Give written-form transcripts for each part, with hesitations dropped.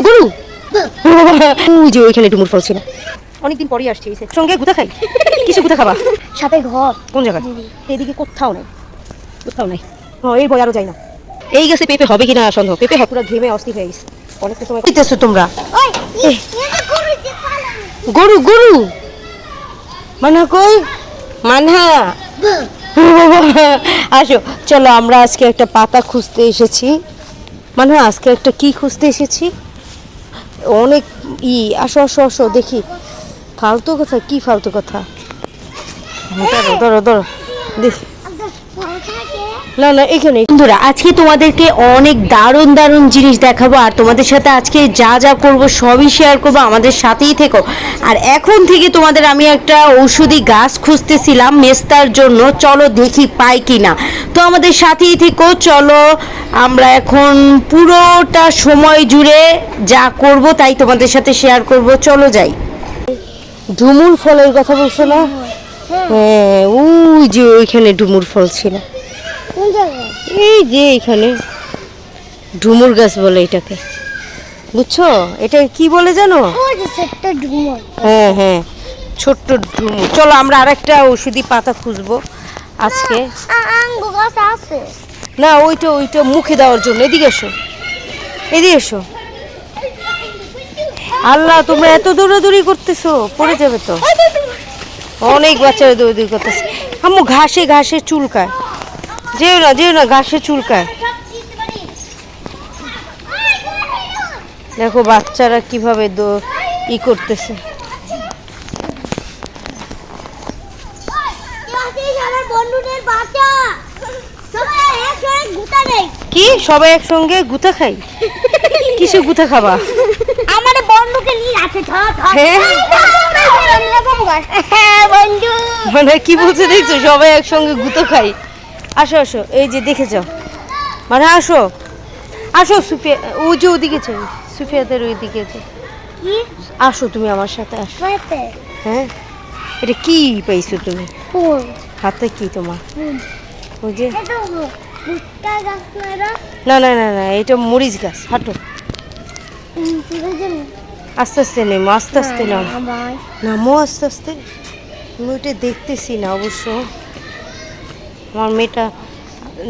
গরু ওই যে ওইখানে ডুমুর ফল ছিল। অনেকদিন পরেই আসছি সঙ্গে গুতা খাই। কিছু গুতা খাবা? সাথে ঘর কোন জায়গায়? এইদিকে কোথাও নাই, কোথাও নাই। এই বই আরো যাই না। এই গেছে পেঁপে হবে কিনা সন্দেহ। পেঁপে হয় পুরো ঘেমে অস্থির হয়ে গেছে। অনেকটা সময় দিতেছো তোমরা। গরু গরু মানহা কই? মানহা আসো, চলো আমরা আজকে একটা পাতা খুঁজতে এসেছি। মানহা আজকে একটা কি খুঁজতে এসেছি? অনেক আসো আসো আসো দেখি। ফালতু কথা, কি ফালতু কথা? ধরো ধরো ধরো দেখি। না না এখানে। বন্ধুরা আজকে তোমাদেরকে অনেক দারুণ দারুণ জিনিস দেখাবো, আর তোমাদের সাথে আজকে যা যা করব সবই শেয়ার করবো। আমাদের সাথেই থেকো। আর এখন থেকে তোমাদের আমি একটা ঔষধি গাছ খুঁজতেছিলাম মেস্তার জন্য, চলো দেখি পাই কিনা। তো আমাদের সাথেই থেকো, চলো আমরা এখন পুরোটা সময় জুড়ে যা করব তাই তোমাদের সাথে শেয়ার করব। চলো যাই। ডুমুর ফলের কথা বলছো না? হ্যাঁ ওই যে ওইখানে ডুমুর ফল ছিল। এই যে এখানে ডুমুর গাছ বলে এটাকে, বুঝছো? এটা কি বলে জানো? হ্যাঁ হ্যাঁ ছোট্ট ডুমুর। চলো আমরা আরেকটা ঔষধি পাতা খুঁজবো আজকে। না ওইটা ওইটা মুখে দেওয়ার জন্য। এদিকে এসো, এদিকে এসো। আল্লাহ তোমরা এত দৌড়াদৌড়ি করতেছো, পড়ে যাবে তো। অনেক বাচ্চারা দৌড়াদৌড়ি করতেছে। আম্মু ঘাসে ঘাসে চুলকায়, যেও না যেও না, ঘাসে চুলকায়। দেখো বাচ্চারা কিভাবে করতেছে। কি সবাই একসঙ্গে গুতা খাই? কিসে গুতা খাবা? আমাদের বন্ধুকে নিয়ে আছে। মানে কি বলছে দেখছো? সবাই একসঙ্গে গুতো খাই। আসো আসো, এই যে দেখে যাও। মানে আসো আসো সুফিয়া, ওই যে ওদিকে চাই, সুফিয়াদের ওইদিকে চাই। আসো তুমি আমার সাথে আসো। হ্যাঁ এটা কি পাইছো তুমি হাতে? কি তোমার? ওই যে না না না না, এটা মরিচ গাছ। হাঁটো আস্তে আস্তে নেমো, আস্তে আস্তে নাও, নামো আস্তে আস্তে। আমি ওইটা দেখতেছি না অবশ্য, আমার মেয়েটা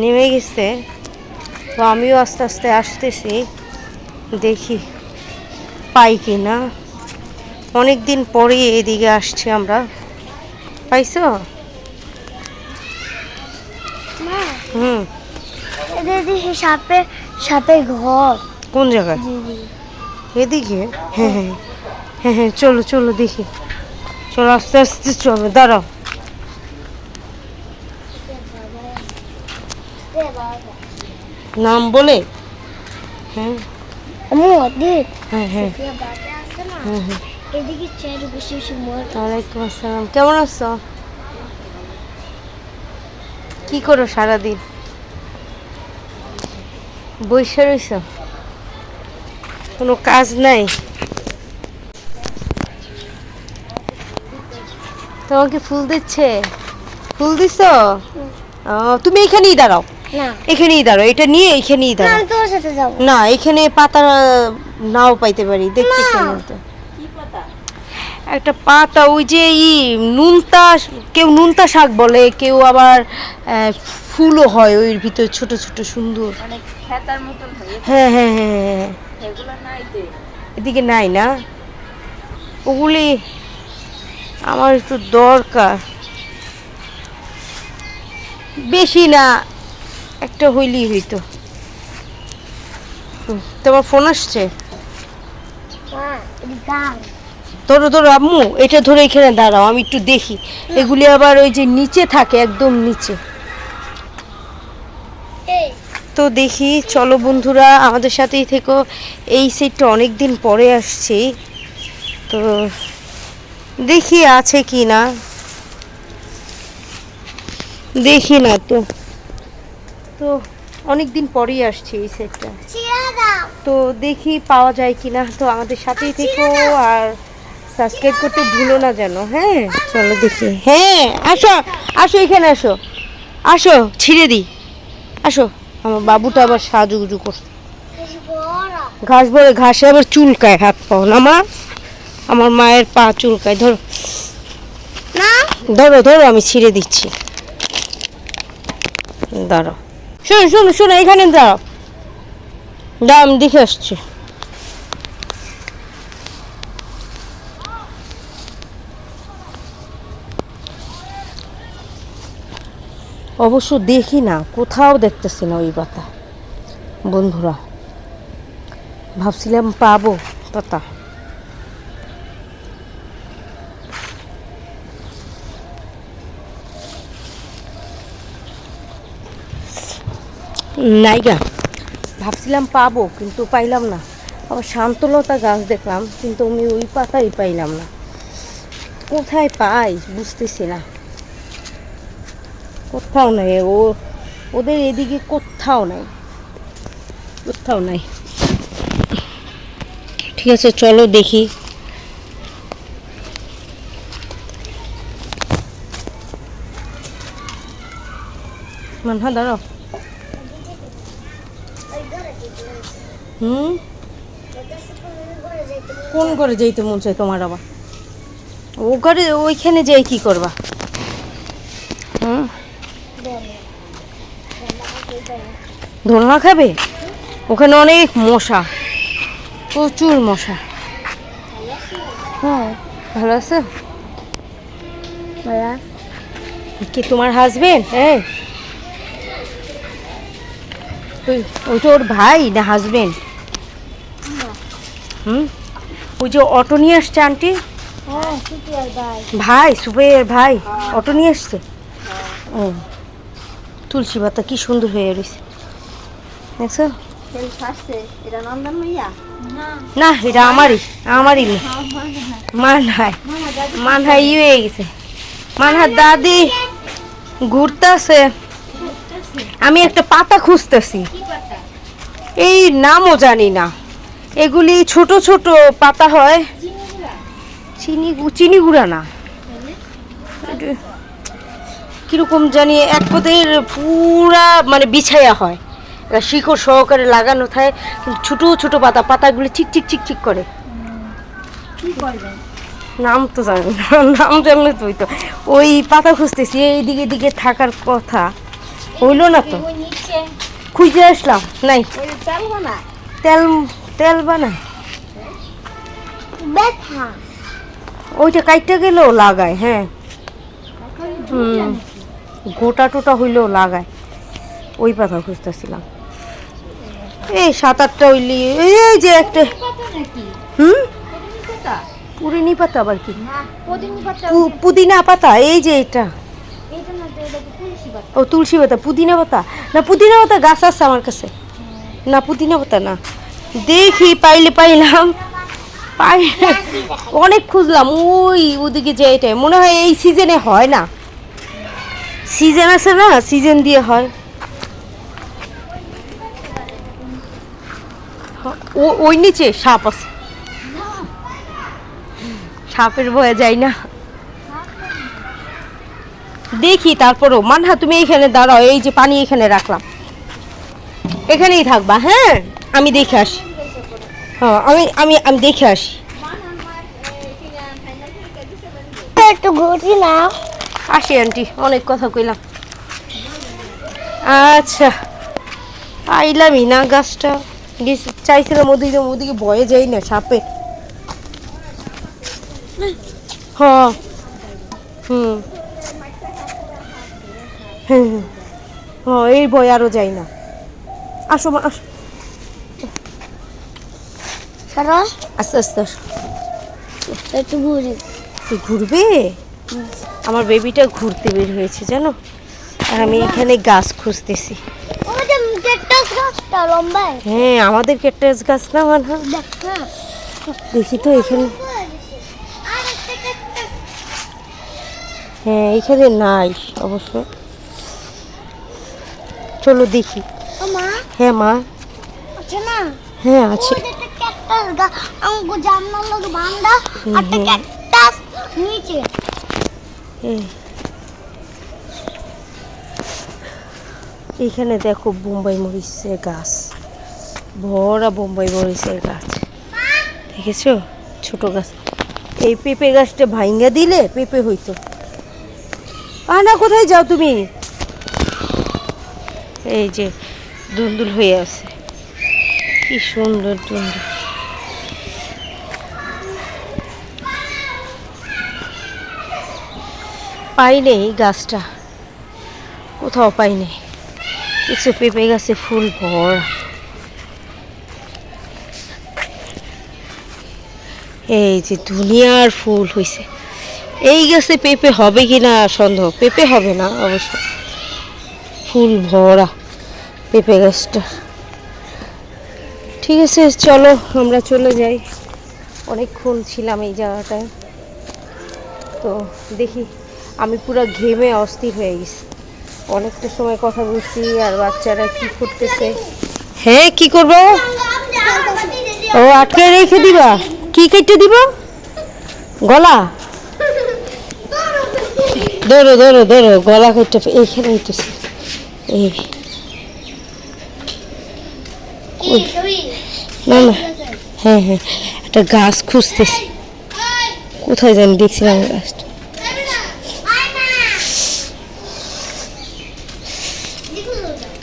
নেমে গেছে, তো আমিও আস্তে আস্তে আসতেছি, দেখি পাই কি না। অনেক দিন পরে এদিকে আসছি আমরা। পাইছো? হুম সাপের ঘর কোন জায়গায়? এদিকে? হ্যাঁ হ্যাঁ হ্যাঁ হ্যাঁ চলো চলো দেখি। চলো আস্তে আস্তে চলো, দাঁড়াও। নাম বলে? হ্যাঁ হ্যাঁ হ্যাঁ হ্যাঁ হ্যাঁ। ওয়ালাইকুম আসসালাম, কেমন আছো? কি করো সারাদিন? বসে রইছ? কোনো কাজ নাই? তোমাকে ফুল দিচ্ছে? ফুল দিছ? তুমি এখানেই দাঁড়াও, এখানেই দাঁড়াও, এটা নিয়ে এখানেই দাঁড়াও। না এখানে পাতা নাও পাইতে পারি, দেখতে একটা পাতা। ওই যে নুনতা, কেউ নুনতা শাক বলে, কেউ আবার ফুলও হয় ওই ভিতরে ছোট ছোট সুন্দর। হ্যাঁ হ্যাঁ হ্যাঁ হ্যাঁ, এদিকে নাই না ওগুলি। আমার একটু দরকার, বেশি না, একটা হইলেই হইতো। তোমার ফোন আসছে? ধরো ধরো আম্মু, এটা ধরে এখানে দাঁড়াও, আমি একটু দেখি। এগুলি আবার ওই যে নিচে থাকে, একদম নিচে। তো দেখি, চলো বন্ধুরা আমাদের সাথেই থেকো। এই সেটটা অনেক দিন পরে আসছি, তো দেখি আছে কি না, দেখি না তো। তো অনেক দিন পরেই আসছি এই সেটটা, তো দেখি পাওয়া যায় কিনা। তো আমাদের সাথেই থেকো, আর সাবস্ক্রাইব করতে ভুলো না যেন। হ্যাঁ চলো দেখি। হ্যাঁ আসো আসো, এখানে আসো, আসো ছিঁড়ে দিই, আসো। আমার বাবুটা আবার সাজুগুজু করছে। ঘাস ভরে ঘাসে আবার চুলকায় হাত পাও না মা? আমার মায়ের পা চুলকায়। ধরো না ধরো ধরো, আমি ছিঁড়ে দিচ্ছি। দাঁড়াও, শোনো শোনো শোনো, এখানে দাঁড়াও, দাঁড়াও আমি দেখে আসছি। অবশ্য দেখি না, কোথাও দেখতেছি না ওই পাতা বন্ধুরা। ভাবছিলাম পাবো পাতা। নাইগা, ভাবছিলাম পাবো কিন্তু পাইলাম না। আবার শান্তলতা গাছ দেখলাম কিন্তু আমি ওই পাতাই পাইলাম না। কোথায় পাই বুঝতেছি না, কোথাও নাই। ওদের এদিকে কোথাও নাই, কোথাও নাই। ঠিক আছে চলো দেখি। মানহা দাঁড়াও। হুম, কোন ঘরে যেতে মন চাই তোমার আবার? ও ঘরে ওইখানে যাই কি করবা? হুম, দোলনা খাবে? ওখানে অনেক মশা, প্রচুর মশা। হ্যাঁ, ভালো আছে? কি তোমার হাজবেন্ড? হ্যাঁ, ওইটা ওর ভাই না হাজবেন্ড? হুম, ওই যে অটো নিয়ে আসছে আন্টি, ভাই সুবের ভাই অটো নিয়ে আসছে। ও, তুলসী পাতা কি সুন্দর হয়ে রয়েছে দেখছো? না, এটা আমারই আমারই মেয়ে। মানহাই হয়ে গেছে। মানহার দাদি ঘুরতেছে, আমি একটা পাতা খুঁজতেছি, এই নামও জানি না। এগুলি ছোট ছোট পাতা হয়, চিনি গুঁড়া না, কিরকম জানি এক পদের পুরা মানে বিছায়া হয়, শিকড় সহকারে লাগানো থাকে, কিন্তু ছোট ছোট পাতা, পাতাগুলি চিকচিক চিকচিক করে। নাম তো জানি না, নাম জানলে তুই তো। ওই পাতা খুঁজতেছি, এই দিকে দিকে থাকার কথা, হইলো না তো, খুঁজে আসলাম নাই। তেল তেল বানায় ওইটা কাইটটা গেলেও লাগায়। হ্যাঁ, হুম, গোটা টোটা হইলেও লাগায়। ওই পাতা খুঁজতেছিলাম, এই 7-8টা হইলি, এই যে একটা। হুম, পুদিনি পাতা আবার কি? পুদিনা পাতা, এই যে এটা। ও তুলসী পাতা, পুদিনা পাতা না, পুদিনা পাতা গাছ আছে আমার কাছে। না, পুদিনা পাতা না, দেখি পাইলে পাইলাম, পাই অনেক খুঁজলাম। ওই ওদিকে যে এটাই মনে হয় এই সিজনে হয় না, সিজন আছে না, সিজন দিয়ে হয়। ওই নিচে সাপ আছে, সাপের ভয়ে যাই না, দেখি। তারপরও মানহা তুমি এইখানে দাঁড়াও, এই যে পানি এখানে রাখলাম, এখানেই থাকবা। হ্যাঁ, আমি দেখে আসি। হ্যাঁ, আমি আমি আমি দেখে আসি। একটু ঘুরি না। আসি আন্টি, অনেক কথা কইলাম। আচ্ছা, আইলামই না, গাছটা চাইছিলাম ওদিকে, ওদিকে ভয়ে যাই না সাপে। হ্যাঁ, হুম, হ্যাঁ হ্যাঁ, এই ভয় আরো যাই না। আসো মা, আসো, আস্তে আস্তে আসো। একটু ঘুরি। তুই ঘুরবে? আমার বেবিটা ঘুরতে বের হয়েছে জানো, আর আমি এখানে গাছ খুঁজতেছি। হ্যাঁ, আমাদের ক্যাকটাস গাছ না মানহা? দেখি তো এখানে। হ্যাঁ, এখানে নাই অবশ্য, চলো দেখি। হ্যাঁ মা, হ্যাঁ আছে। এইখানে দেখো বোম্বাই মরিচের গাছ, ভরা বোম্বাই মরিচের গাছ, দেখেছো? ছোট গাছ। এই পেঁপে গাছটা ভাঙ্গা দিলে পেঁপে হইতো। না, কোথায় যাও তুমি? এই যে দুন্দুল হয়ে আছে, কি সুন্দর দুন্দুল। পাই নেই গাছটা, কোথাও পাই নেই। কিছু পেঁপে গাছে ফুল ভরা। এই যে দুনিয়ার ফুল হয়েছে। এই গাছে পেঁপে হবে কিনা সন্দেহ, পেঁপে হবে না অবশ্য, ফুল ভরা পেঁপে গাছটা। ঠিক আছে, চলো আমরা চলে যাই। অনেকক্ষণ ছিলাম এই জায়গাটায়, তো দেখি আমি পুরো ঘেমে অস্থির হয়ে গেছি। অনেকটা সময় কথা বলছি, আর বাচ্চারা কি করতেছে। হ্যাঁ, কি করবো? ও আটকে রেখে দিবা? কি কেটে দিব? গলা? ধরো ধরো ধরো, গলা কেটে এইখানে হইতেছে। এই না না, হ্যাঁ হ্যাঁ, একটা গাছ খুঁজতেছি, কোথায় জানি দেখছিলাম গাছটা।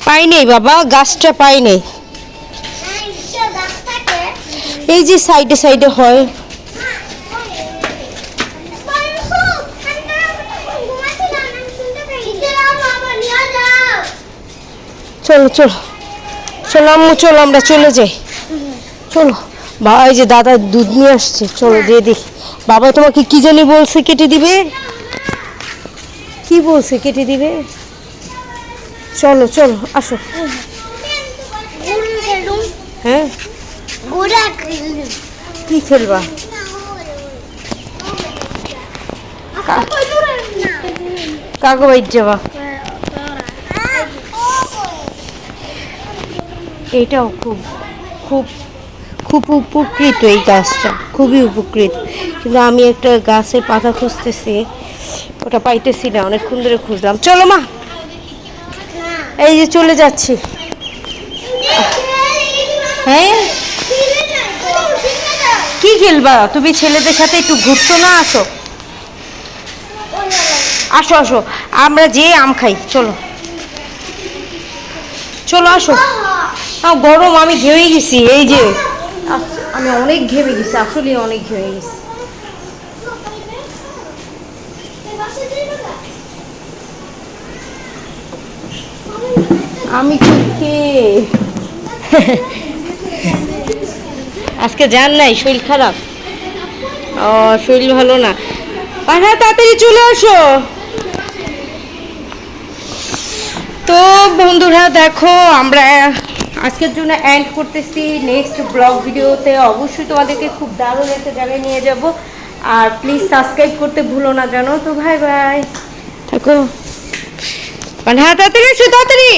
পাই নেই বাবা, গাছটা পাই নেই। এই যে সাইডে সাইডে হয়। চলো চলো চলো আম্মু, চলো আমরা চলে যাই। চলো বাবা, এই যে দাদা দুধ নিয়ে আসছে, চলো দিয়ে দেখি। বাবা তোমাকে কি জানি বলছে কেটে দিবে, কি বলছে কেটে দিবে? চলো চলো আসো। হ্যাঁ, কি খেলবা? কাকু বাইর যাবা? এটাও খুব খুব খুব উপকৃত এই গাছটা, খুবই উপকৃত। কিন্তু আমি একটা গাছের পাতা খুঁজতেছি, ওটা পাইতেছি না, অনেকক্ষণ ধরে খুঁজলাম। চলো মা, এই যে চলে যাচ্ছি। হ্যাঁ, কি খেলবা তুমি? ছেলেদের সাথে একটু ঘুরতো না? আসো আসো আসো, আমরা যে আম খাই, চলো চলো আসো। গরম, আমি ঘেমে গেছি। এই যে আমি অনেক ঘেমে গেছি, আসলে অনেক ঘেমে গেছি। আমি কে আজকে যান নাই, শরীর খারাপ? ও, শরীর ভালো না। হ্যাঁ, তাড়াতাড়ি চলে আসো। তো বন্ধুরা দেখো, আমরা আজকের জন্য এন্ড করতেছি। নেক্সট ব্লগ ভিডিওতে অবশ্যই তোমাদেরকে খুব দারুণ একটা জায়গায় নিয়ে যাব। আর প্লিজ সাবস্ক্রাইব করতে ভুলো না, জানো তো। বাই বাই, থাকো। হ্যাঁ, তাড়াতাড়ি এসো, তাড়াতাড়ি।